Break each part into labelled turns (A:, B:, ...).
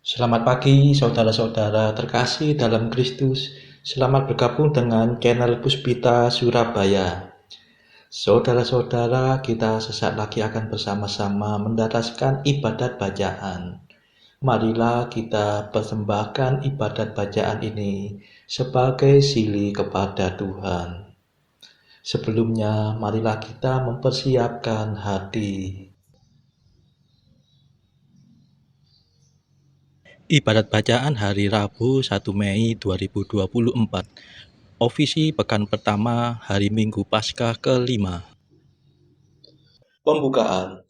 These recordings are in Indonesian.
A: Selamat pagi saudara-saudara terkasih dalam Kristus. Selamat bergabung dengan channel Puspita Surabaya. Saudara-saudara, kita sesaat lagi akan bersama-sama mendaraskan ibadat bacaan. Marilah kita persembahkan ibadat bacaan ini sebagai sili kepada Tuhan. Sebelumnya, marilah kita mempersiapkan hati. Ibadat bacaan hari Rabu 1 Mei 2024. Ofisi pekan pertama hari Minggu Paskah kelima. Pembukaan.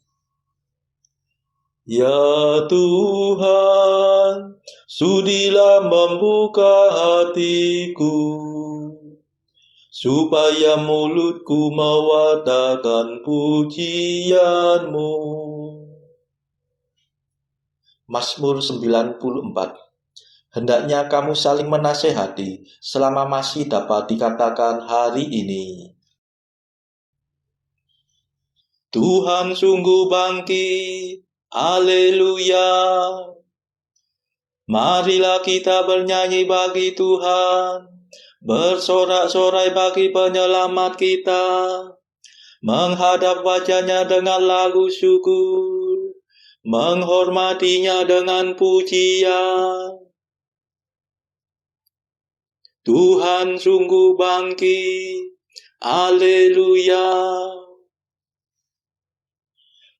A: Ya Tuhan, sudilah membuka hatiku, supaya mulutku mewartakan pujian-Mu. Mazmur 94. Hendaknya kamu saling menasehati selama masih dapat dikatakan hari ini. Tuhan sungguh bangkit, haleluya. Marilah kita bernyanyi bagi Tuhan, bersorak-sorai bagi penyelamat kita, menghadap wajahnya dengan lagu syukur, menghormatinya dengan pujian. Tuhan sungguh bangkit, haleluya.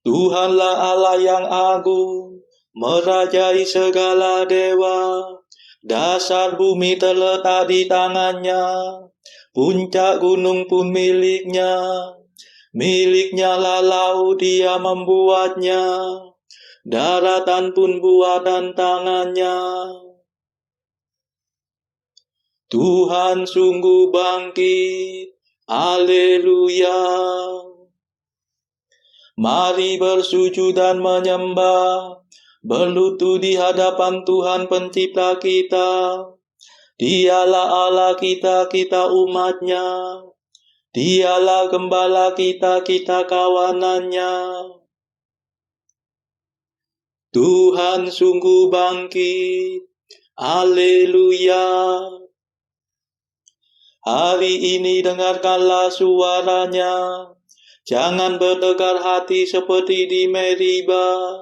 A: Tuhanlah Allah yang agung, merajai segala dewa. Dasar bumi terletak di tangannya, puncak gunung pun miliknya. Miliknya lah laut, dia membuatnya, daratan pun buatan tangannya. Tuhan sungguh bangkit, haleluya. Mari bersujud dan menyembah, berlutut di hadapan Tuhan pencipta kita. Dialah Allah kita, kita umatnya. Dialah gembala kita, kita kawanannya. Tuhan sungguh bangkit, haleluya. Hari ini dengarkanlah suaranya. Jangan bertegar hati seperti di Meriba,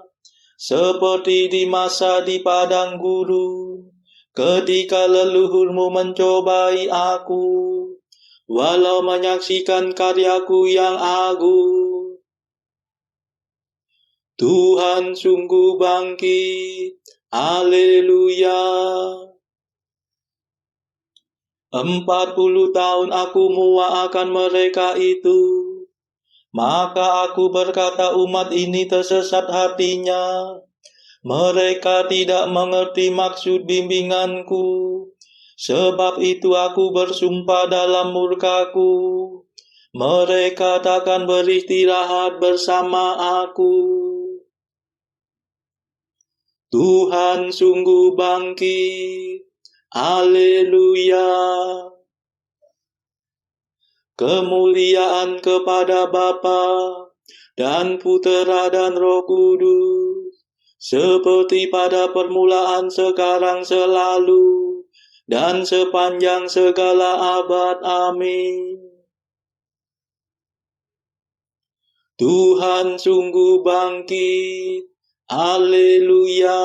A: seperti di masa di padang gurun, ketika leluhurmu mencobai aku, walau menyaksikan karyaku yang agung. Tuhan sungguh bangkit, haleluya. 40 tahun aku muak akan mereka itu. Maka aku berkata, umat ini tersesat hatinya. Mereka tidak mengerti maksud bimbinganku. Sebab itu aku bersumpah dalam murkaku, mereka takkan beristirahat bersama aku. Tuhan sungguh bangkit, haleluya. Kemuliaan kepada Bapa dan Putera dan Roh Kudus, seperti pada permulaan, sekarang, selalu, dan sepanjang segala abad. Amin. Tuhan sungguh bangkit, haleluya.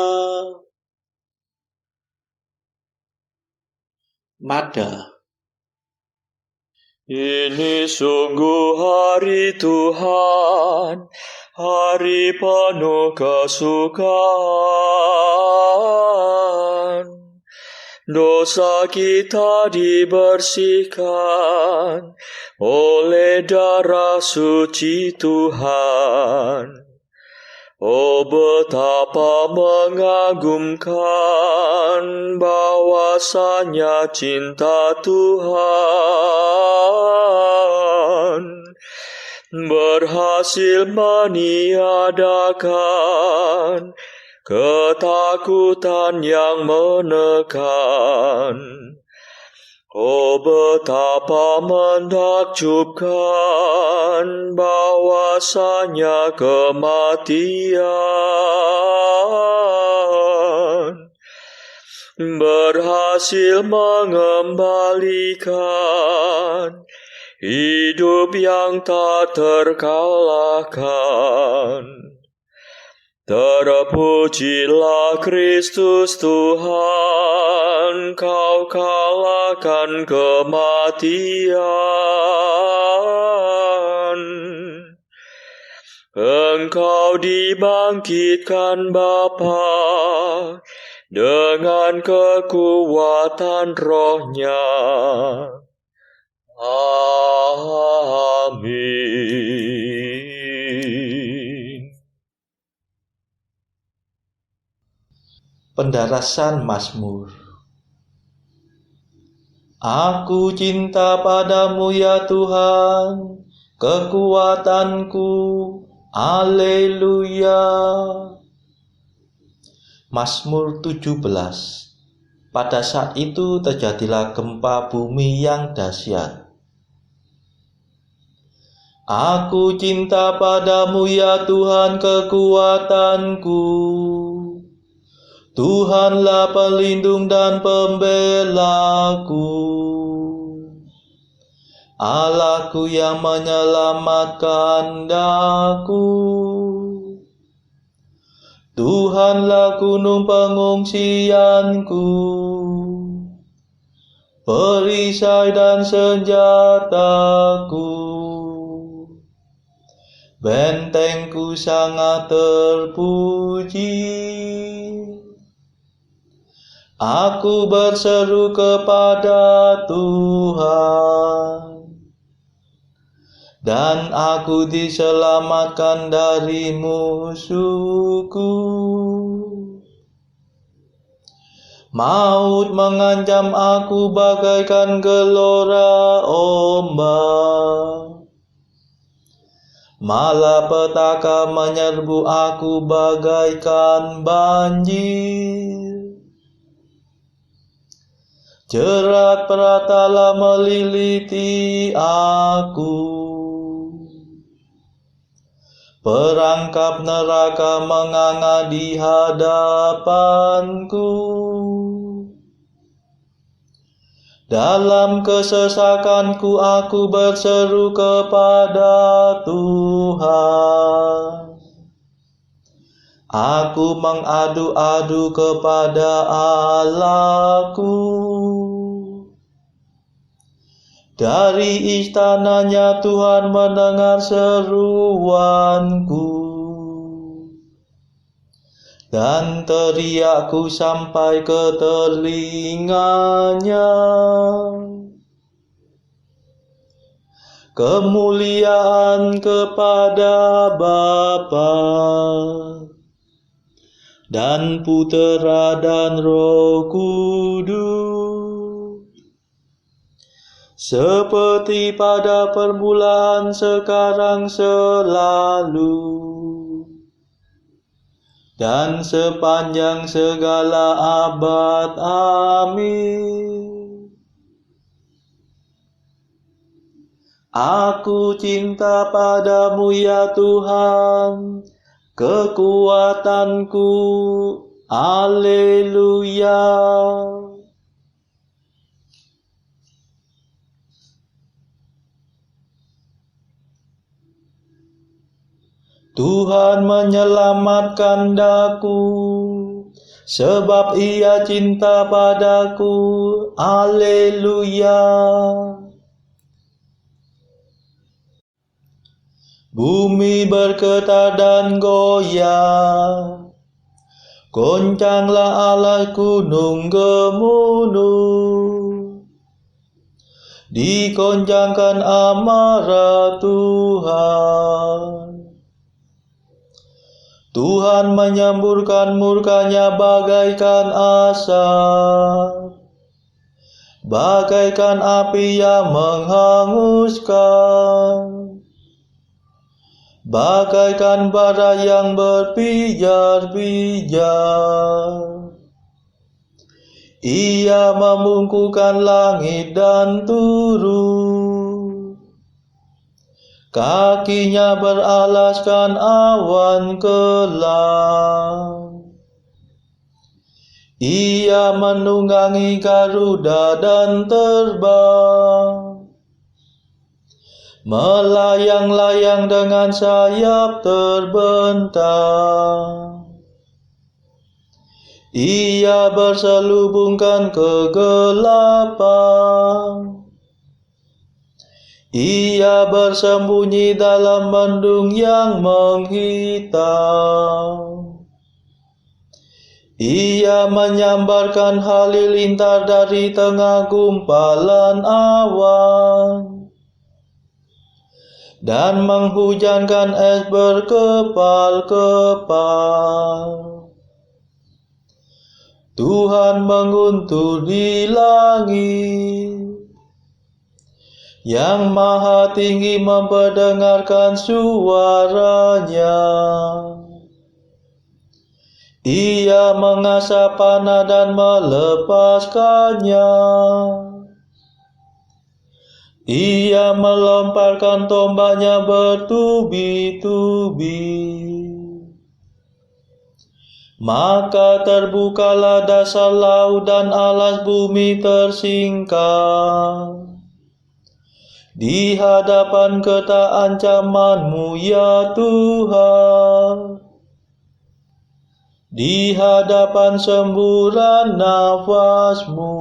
A: Mada.
B: Ini sungguh hari Tuhan, hari penuh kesukaan. Dosa kita dibersihkan oleh darah suci Tuhan. Oh, betapa mengagumkan bahwasanya cinta Tuhan berhasil meniadakan ketakutan yang menekan. Oh, betapa menakjubkan bahwasanya kematian berhasil mengembalikan hidup yang tak terkalahkan. Terpujilah Kristus Tuhan, Kau kalahkan kematian. Engkau dibangkitkan Bapa dengan kekuatan Roh-Nya. Amin.
A: Pendarasan Mazmur. Aku cinta padamu ya Tuhan, kekuatanku. Haleluya. Mazmur 17. Pada saat itu terjadilah gempa bumi yang dahsyat. Aku cinta padamu ya Tuhan, kekuatanku. Tuhanlah pelindung dan pembelaku, Allahku yang menyelamatkan daku. Tuhanlah gunung pengungsianku, perisai dan senjataku. Bentengku sangat terpuji. Aku berseru kepada Tuhan, dan aku diselamatkan dari musuhku. Maut mengancam aku bagaikan gelora ombak, malapetaka menyerbu aku bagaikan banjir. Jerat peratala meliliti aku, perangkap neraka menganga di hadapanku. Dalam kesesakanku aku berseru kepada Tuhan. Aku mengadu-adu kepada Allahku. Dari istananya Tuhan mendengar seruanku, dan teriakku sampai ke telinganya. Kemuliaan kepada Bapa dan Putera dan Roh Kudus, seperti pada permulaan, sekarang, selalu, dan sepanjang segala abad. Amin. Aku cinta padamu ya Tuhan, kekuatanku. Haleluya. Tuhan menyelamatkan daku, sebab Ia cinta padaku. Haleluya. Bumi bergetar dan goyah, goncanglah alas gunung gemuruh, digoncangkan amarah Tuhan. Tuhan menyemburkan murkanya bagaikan asap, bagaikan api yang menghanguskan, bagaikan bara yang berpijar-pijar. Ia membungkukkan langit dan turun, kakinya beralaskan awan kelam. Ia menunggangi Garuda dan terbang, melayang-layang dengan sayap terbentang. Ia berselubungkan kegelapan, ia bersembunyi dalam mendung yang menghitam. Ia menyambarkan halilintar dari tengah gumpalan awan, dan menghujankan es berkepal-kepal. Tuhan menguntur di langit, Yang Maha Tinggi memperdengarkan suaranya. Ia mengasah panah dan melepaskannya. Ia melomparkan tombaknya bertubi-tubi. Maka terbukalah dasar laut dan alas bumi tersingkap di hadapan ketak ancaman-Mu ya Tuhan, di hadapan semburan nafas-Mu.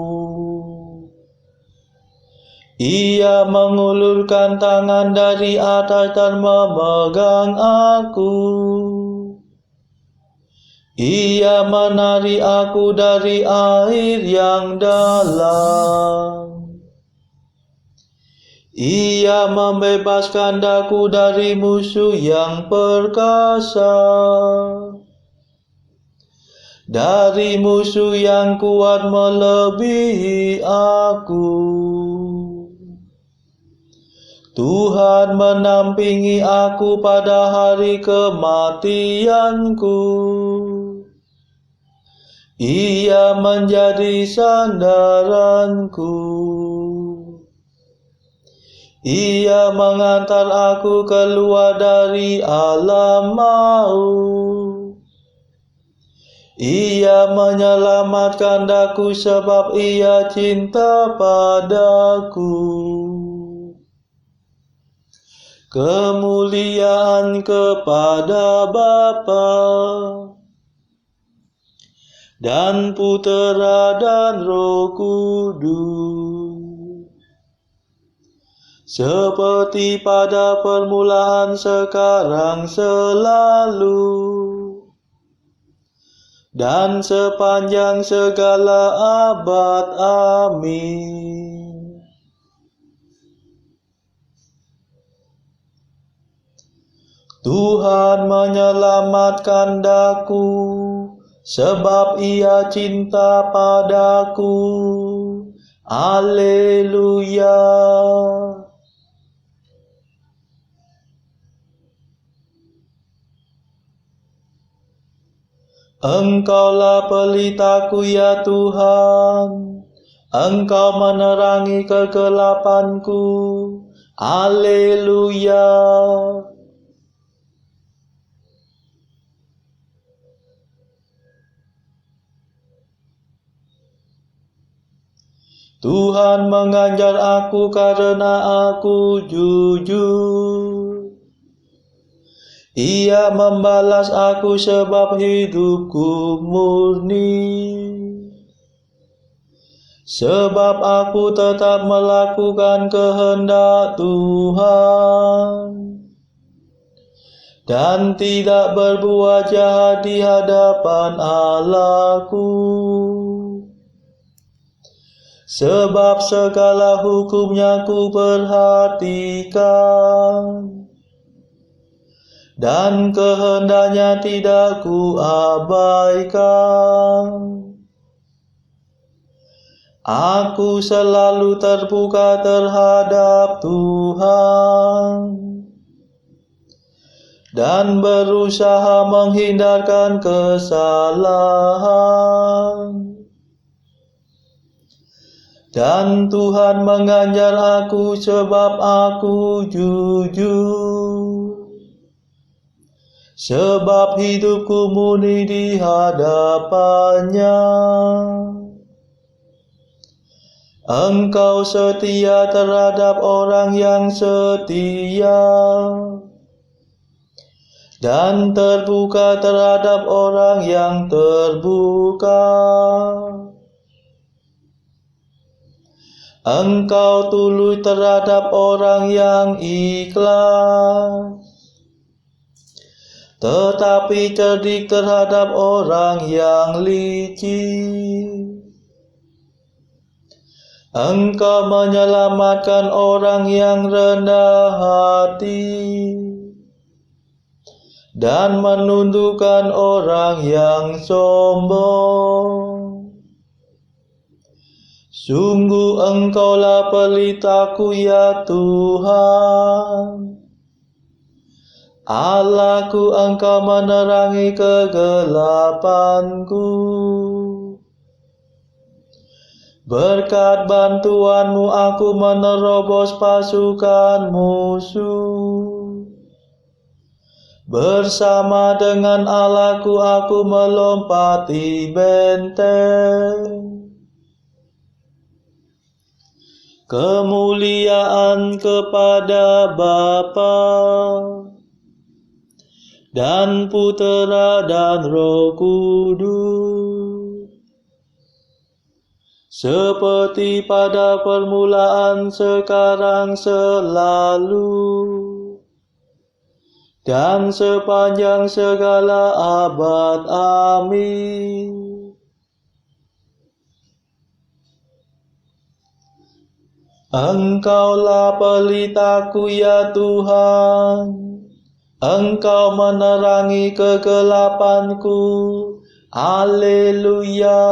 A: Ia mengulurkan tangan dari atas dan memegang aku. Ia menarik aku dari air yang dalam. Ia membebaskan daku dari musuh yang perkasa, dari musuh yang kuat melebihi aku. Tuhan menampingi aku pada hari kematianku. Ia menjadi sandaranku. Ia mengantar aku keluar dari alam maut. Ia menyelamatkan daku sebab Ia cinta padaku. Kemuliaan kepada Bapa dan Putera dan Roh Kudus, seperti pada permulaan, sekarang, selalu, dan sepanjang segala abad. Amin. Tuhan menyelamatkan daku, sebab Ia cinta padaku. Haleluya. Engkaulah pelitaku ya Tuhan, Engkau menerangi kegelapanku. Haleluya. Tuhan mengajar aku karena aku jujur. Ia membalas aku sebab hidupku murni. Sebab aku tetap melakukan kehendak Tuhan dan tidak berbuat jahat di hadapan Allahku. Sebab segala hukum-Nya ku perhatikan, dan kehendak-Nya tidak ku abaikan. Aku selalu terbuka terhadap Tuhan, dan berusaha menghindarkan kesalahan. Dan Tuhan mengajar aku sebab aku jujur.
C: sebab hidupku murni di hadapannya. Engkau setia terhadap orang yang setia, dan terbuka terhadap orang yang terbuka. Engkau tulus terhadap orang yang ikhlas, tetapi cerdik terhadap orang yang licik. Engkau menyelamatkan orang yang rendah hati, dan menundukkan orang yang sombong. Sungguh Engkaulah pelitaku ya Tuhan, Allahku, Engkau menerangi kegelapanku. Berkat bantuanmu aku menerobos pasukan musuh. Bersama dengan Allahku aku melompati benteng. Kemuliaan kepada Bapa dan Putera dan Roh Kudus, seperti pada permulaan, sekarang, selalu, dan sepanjang segala abad. Amin. Engkaulah pelitaku ya Tuhan, Engkau menerangi kegelapanku. Haleluya.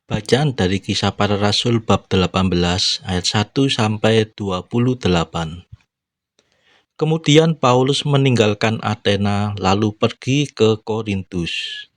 A: Bacaan dari Kisah Para Rasul bab 18 ayat 1 sampai 28. Kemudian Paulus meninggalkan Athena lalu pergi ke Korintus.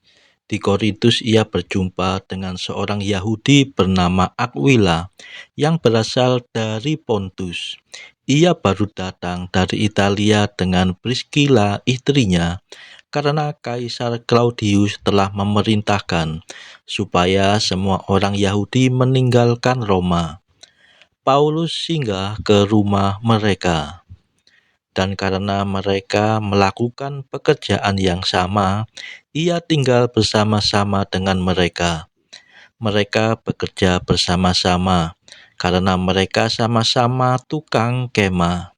A: Di Korintus ia berjumpa dengan seorang Yahudi bernama Aquila yang berasal dari Pontus. Ia baru datang dari Italia dengan Priscilla istrinya, karena Kaisar Claudius telah memerintahkan supaya semua orang Yahudi meninggalkan Roma. Paulus singgah ke rumah mereka, dan karena mereka melakukan pekerjaan yang sama, ia tinggal bersama-sama dengan mereka. Mereka bekerja bersama-sama karena mereka sama-sama tukang kemah.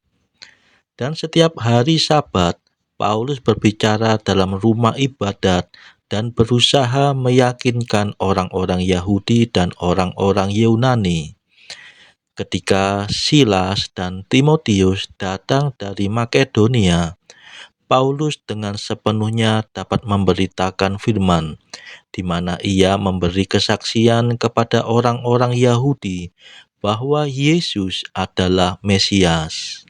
A: Dan setiap hari Sabat, Paulus berbicara dalam rumah ibadat dan berusaha meyakinkan orang-orang Yahudi dan orang-orang Yunani. Ketika Silas dan Timotius datang dari Makedonia, Paulus dengan sepenuhnya dapat memberitakan firman, di mana ia memberi kesaksian kepada orang-orang Yahudi bahwa Yesus adalah Mesias.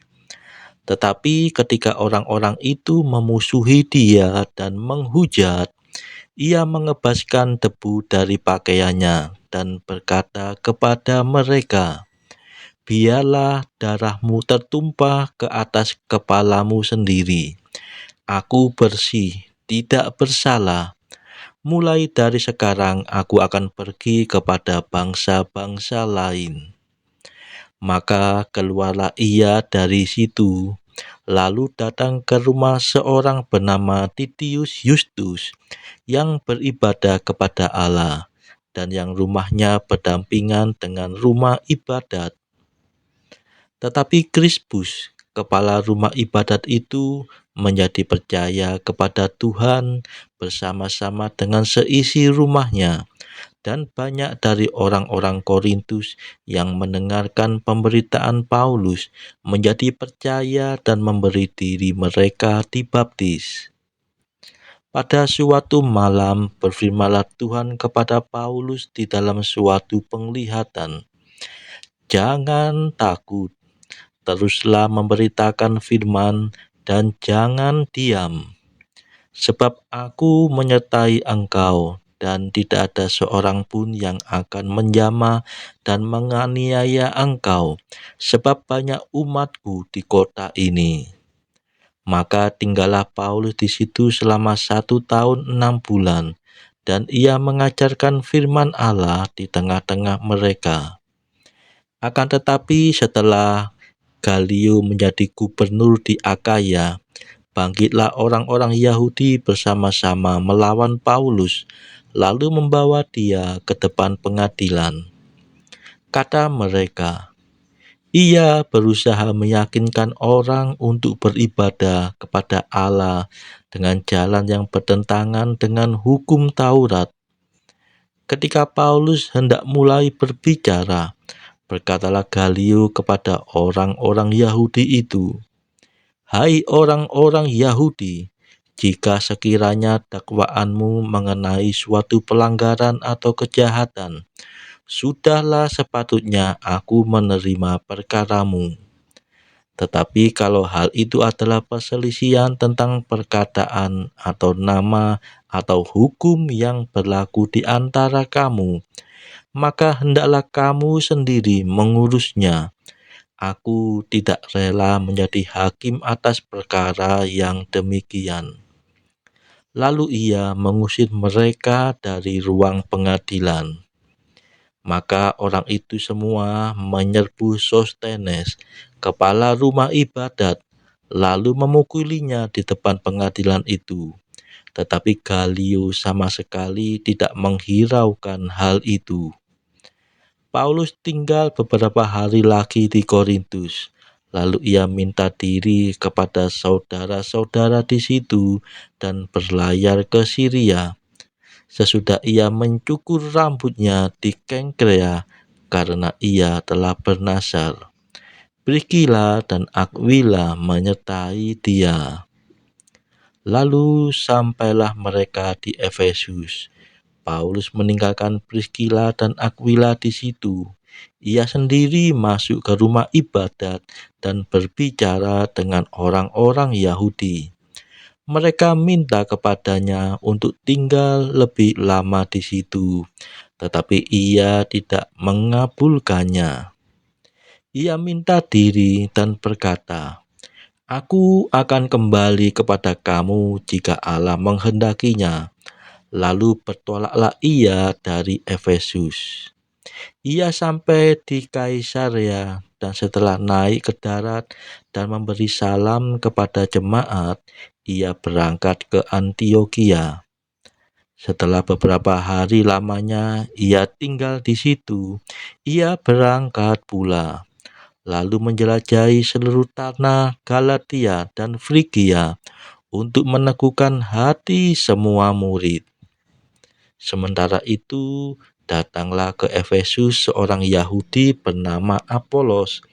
A: Tetapi ketika orang-orang itu memusuhi dia dan menghujat, ia mengebaskan debu dari pakaiannya dan berkata kepada mereka, "Biarlah darahmu tertumpah ke atas kepalamu sendiri. Aku bersih, tidak bersalah. Mulai dari sekarang aku akan pergi kepada bangsa-bangsa lain." Maka keluarlah ia dari situ, lalu datang ke rumah seorang bernama Titius Justus yang beribadah kepada Allah, dan yang rumahnya berdampingan dengan rumah ibadat. Tetapi Krispus, kepala rumah ibadat itu, menjadi percaya kepada Tuhan bersama-sama dengan seisi rumahnya, dan banyak dari orang-orang Korintus yang mendengarkan pemberitaan Paulus menjadi percaya dan memberi diri mereka dibaptis. Pada suatu malam berfirmanlah Tuhan kepada Paulus di dalam suatu penglihatan, "Jangan takut, teruslah memberitakan firman dan jangan diam, sebab aku menyertai engkau dan tidak ada seorang pun yang akan menjamah dan menganiaya engkau, sebab banyak umatku di kota ini. Maka tinggallah Paulus di situ selama 1 tahun 6 bulan, dan ia mengajarkan firman Allah di tengah-tengah mereka. Akan tetapi setelah Galio menjadi gubernur di Akaya, bangkitlah orang-orang Yahudi bersama-sama melawan Paulus, lalu membawa dia ke depan pengadilan. Kata mereka, ia berusaha meyakinkan orang untuk beribadah kepada Allah dengan jalan yang bertentangan dengan hukum Taurat. Ketika Paulus hendak mulai berbicara, berkatalah Galio kepada orang-orang Yahudi itu, "Hai orang-orang Yahudi, jika sekiranya dakwaanmu mengenai suatu pelanggaran atau kejahatan, sudahlah sepatutnya aku menerima perkaramu. Tetapi kalau hal itu adalah perselisihan tentang perkataan atau nama atau hukum yang berlaku di antara kamu, maka hendaklah kamu sendiri mengurusnya. Aku tidak rela menjadi hakim atas perkara yang demikian." Lalu ia mengusir mereka dari ruang pengadilan. Maka orang itu semua menyerbu Sostenes, kepala rumah ibadat, lalu memukulinya di depan pengadilan itu. Tetapi Galio sama sekali tidak menghiraukan hal itu. Paulus tinggal beberapa hari lagi di Korintus. Lalu ia minta diri kepada saudara-saudara di situ dan berlayar ke Syria. Sesudah ia mencukur rambutnya di Kengkrea karena ia telah bernasar, Priscilla dan Aquila menyertai dia. Lalu sampailah mereka di Efesus. Paulus meninggalkan Priscilla dan Aquila di situ. Ia sendiri masuk ke rumah ibadat dan berbicara dengan orang-orang Yahudi. Mereka minta kepadanya untuk tinggal lebih lama di situ, tetapi ia tidak mengabulkannya. Ia minta diri dan berkata, "Aku akan kembali kepada kamu jika Allah menghendakinya." Lalu bertolaklah ia dari Efesus. Ia sampai di Kaisarea dan setelah naik ke darat dan memberi salam kepada jemaat, ia berangkat ke Antiokhia. Setelah beberapa hari lamanya ia tinggal di situ, ia berangkat pula, lalu menjelajahi seluruh tanah Galatia dan Frigia untuk meneguhkan hati semua murid. Sementara itu, datanglah ke Efesus seorang Yahudi bernama Apolos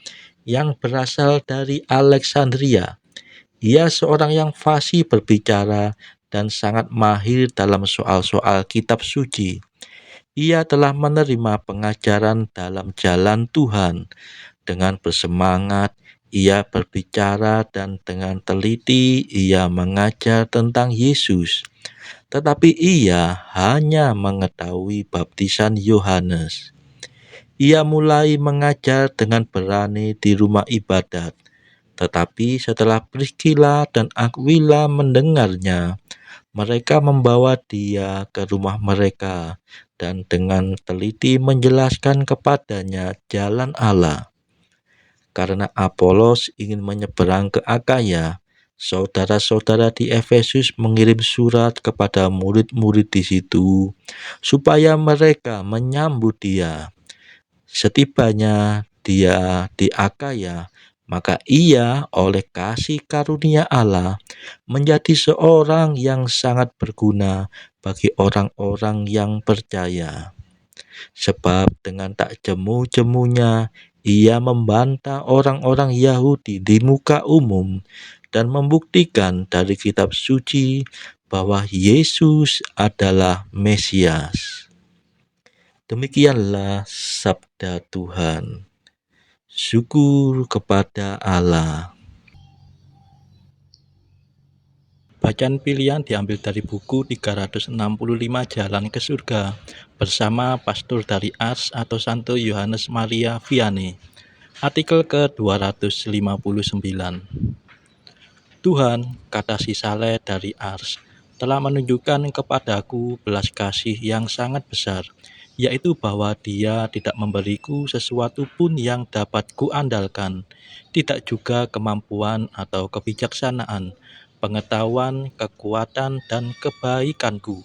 A: yang berasal dari Alexandria. Ia seorang yang fasih berbicara dan sangat mahir dalam soal-soal kitab suci. Ia telah menerima pengajaran dalam jalan Tuhan. Dengan bersemangat, ia berbicara dan dengan teliti ia mengajar tentang Yesus. Tetapi ia hanya mengetahui baptisan Yohanes. Ia mulai mengajar dengan berani di rumah ibadat. Tetapi setelah Priscilla dan Aquila mendengarnya, mereka membawa dia ke rumah mereka dan dengan teliti menjelaskan kepadanya jalan Allah. Karena Apolos ingin menyeberang ke Akaya, saudara-saudara di Efesus mengirim surat kepada murid-murid di situ supaya mereka menyambut dia. Setibanya dia di Akaya, maka ia oleh kasih karunia Allah menjadi seorang yang sangat berguna bagi orang-orang yang percaya. Sebab dengan tak jemu-jemunya ia membantah orang-orang Yahudi di muka umum dan membuktikan dari kitab suci bahwa Yesus adalah Mesias. Demikianlah sabda Tuhan. Syukur kepada Allah. Bacaan pilihan diambil dari buku 365 Jalan ke Surga bersama pastor dari Ars atau Santo Yohanes Maria Vianney. Artikel ke-259. Tuhan, kata si Saleh dari Ars, telah menunjukkan kepadaku belas kasih yang sangat besar, yaitu bahwa Dia tidak memberiku sesuatu pun yang dapat kuandalkan, tidak juga kemampuan atau kebijaksanaan, pengetahuan, kekuatan, dan kebaikanku.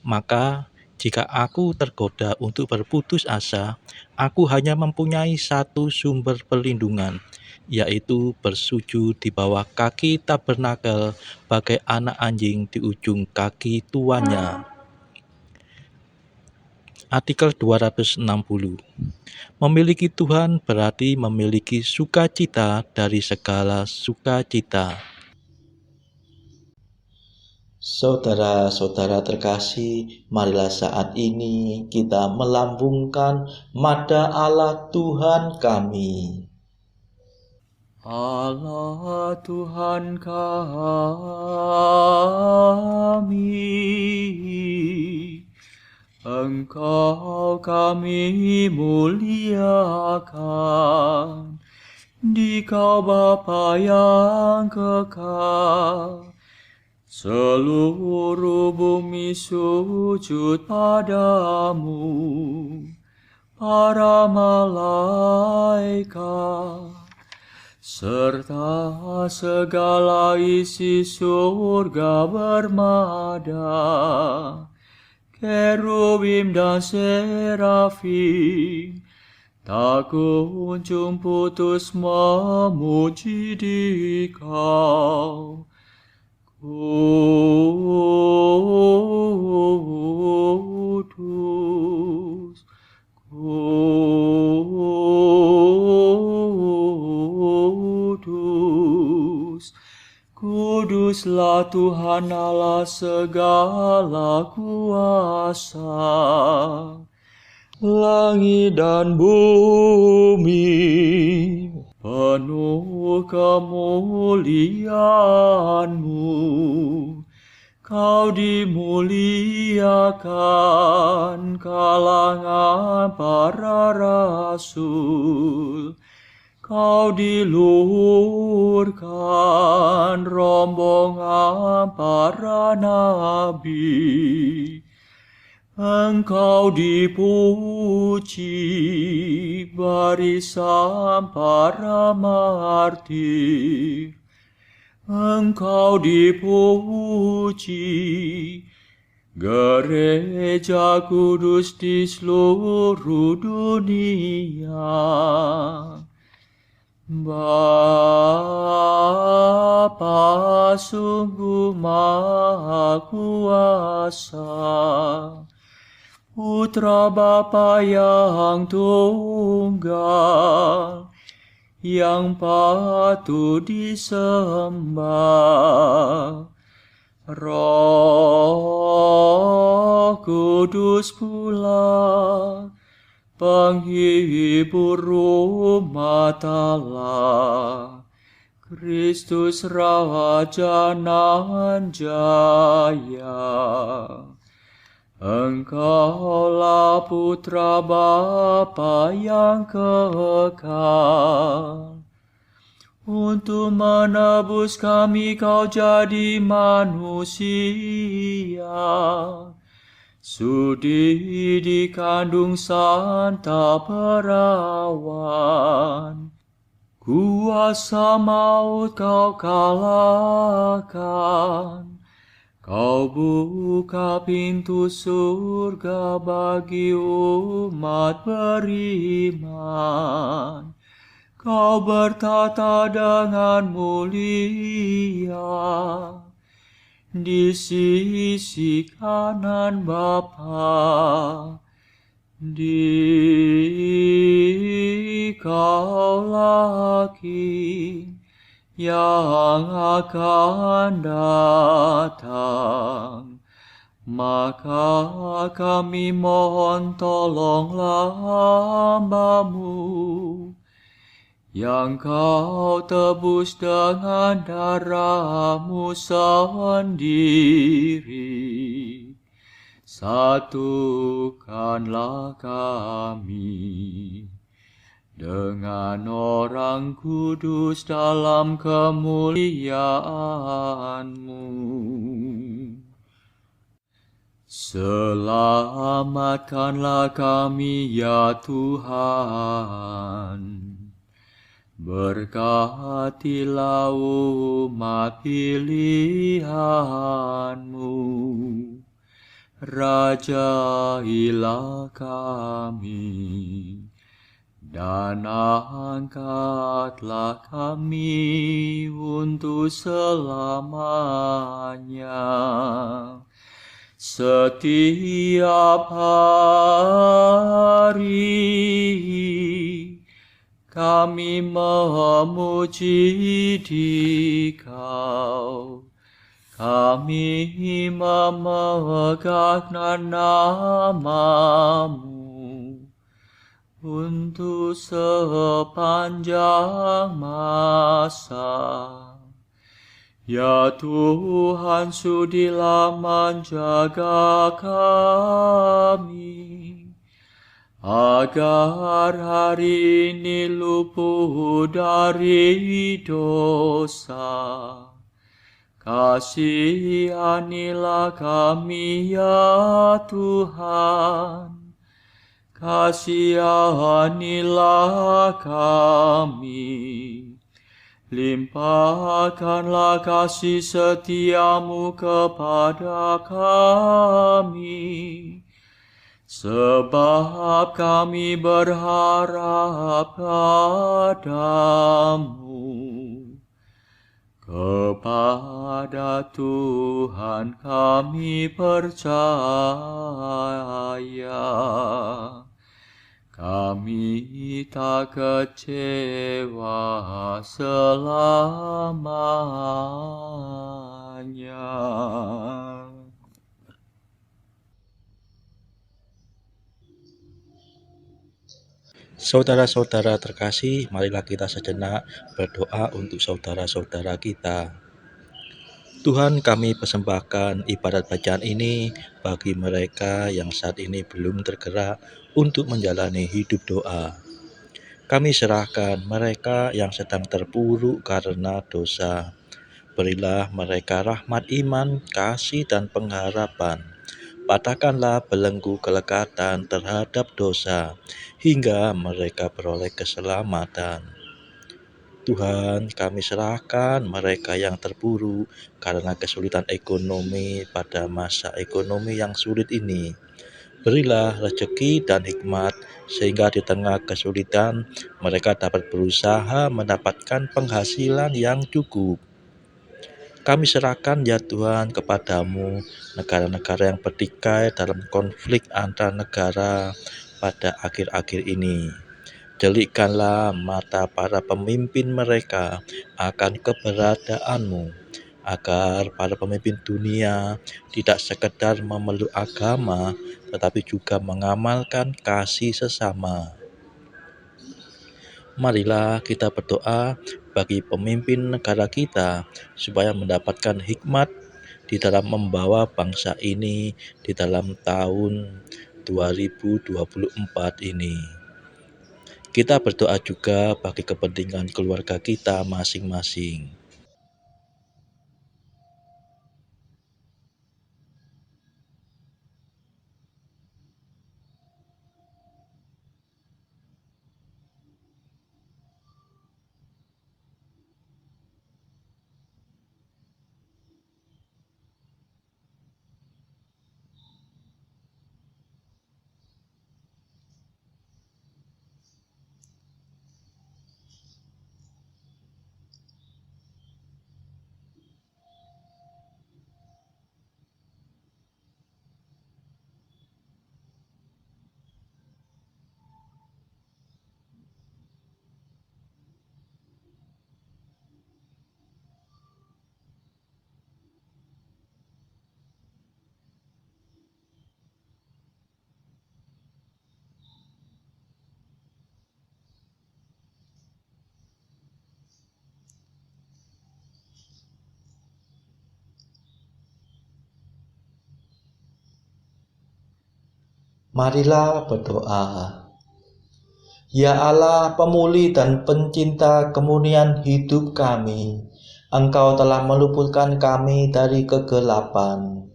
A: Maka, jika aku tergoda untuk berputus asa, aku hanya mempunyai satu sumber perlindungan, yaitu bersujud di bawah kaki tabernakel bagai anak anjing di ujung kaki tuannya. Artikel 260. Memiliki Tuhan berarti memiliki sukacita dari segala sukacita.
C: Saudara-saudara terkasih, marilah saat ini kita melambungkan mada Allah Tuhan kami.
B: Allah Tuhan kami, Engkau kami muliakan, Dikau Bapa yang kekal. Seluruh bumi sujud padamu, para malaikat, serta segala isi surga bermada, kerubim dan serafim, tak kunjung putus memuji Dikau. Kudus, kudus, kuduslah Tuhan Allah segala kuasa. Langit dan bumi penuh kemuliaan-Mu. Kau dimuliakan kalangan para rasul. Kau diluhurkan rombongan para nabi. Engkau dipuji barisan para martir. Engkau dipuji gereja kudus di seluruh dunia. Bapa sungguh Maha Kuasa, Putra Bapa yang tunggal, yang patut disembah. Roh Kudus pula, penghibur umat Allah, Kristus Raja nan jaya. Engkaulah Putra Bapa yang kekal. Untuk menebus kami Kau jadi manusia. Sudi dikandung Santa Perawan. Kuasa maut Kau kalahkan. Kau buka pintu surga bagi umat beriman. Kau bertata dengan mulia di sisi kanan Bapa. Dikaulah King yang akan datang. Maka kami mohon tolonglah hamba-Mu yang kau tebus dengan darah-Mu sendiri. Satukanlah kami dengan orang kudus dalam kemuliaan-Mu. Selamatkanlah kami ya Tuhan. Berkatilah umat pilihan-Mu. Rajailah kami, dan angkatlah kami untuk selamanya. Setiap hari kami memuji Dikau, kami memegang nama-Mu untuk sepanjang masa. Ya Tuhan, sudilah menjaga kami, agar hari ini luput dari dosa. Kasihanilah kami ya Tuhan, kasihanilah kami. Limpahkanlah kasih setia-Mu kepada kami, sebab kami berharap padamu. Kepada Tuhan kami percaya, kami tak kecewa selamanya.
A: Saudara-saudara terkasih, marilah kita sejenak berdoa untuk saudara-saudara kita. Tuhan, kami persembahkan ibadat bacaan ini bagi mereka yang saat ini belum tergerak untuk menjalani hidup doa. Kami serahkan mereka yang sedang terpuruk karena dosa. Berilah mereka rahmat iman, kasih, dan pengharapan. Patahkanlah belenggu kelekatan terhadap dosa, hingga mereka beroleh keselamatan. Tuhan, kami serahkan mereka yang terpuruk karena kesulitan ekonomi pada masa ekonomi yang sulit ini. Berilah rezeki dan hikmat, sehingga di tengah kesulitan mereka dapat berusaha mendapatkan penghasilan yang cukup. Kami serahkan ya Tuhan kepadamu negara-negara yang bertikai dalam konflik antar negara pada akhir-akhir ini. Delikkanlah mata para pemimpin mereka akan keberadaanmu, agar para pemimpin dunia tidak sekedar memeluk agama, tetapi juga mengamalkan kasih sesama. Marilah kita berdoa bagi pemimpin negara kita supaya mendapatkan hikmat di dalam membawa bangsa ini di dalam tahun 2024 ini. Kita berdoa juga bagi kepentingan keluarga kita masing-masing.
C: Marilah berdoa. Ya Allah, pemulih dan pencinta kemurnian hidup kami, Engkau telah meluputkan kami dari kegelapan.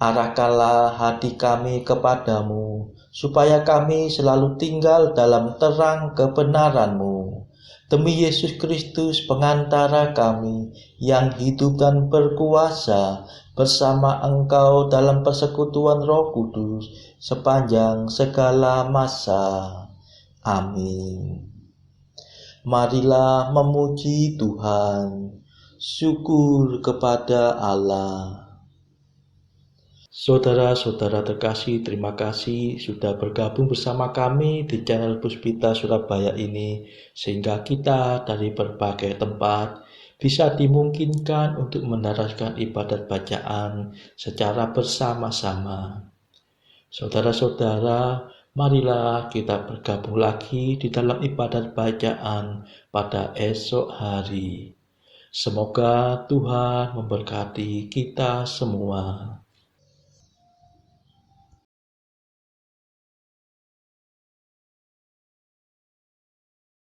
C: Arahkanlah hati kami kepadamu, supaya kami selalu tinggal dalam terang kebenaran-Mu. Demi Yesus Kristus pengantara kami, yang hidup dan berkuasa bersama Engkau dalam persekutuan Roh Kudus sepanjang segala masa. Amin. Marilah memuji Tuhan. Syukur kepada Allah. Saudara-saudara terkasih, terima kasih sudah bergabung bersama kami di channel Puspita Surabaya ini, sehingga kita dari berbagai tempat bisa dimungkinkan untuk mendaraskan ibadat bacaan secara bersama-sama. Saudara-saudara, marilah kita bergabung lagi di dalam ibadat bacaan pada esok hari. Semoga Tuhan memberkati kita semua.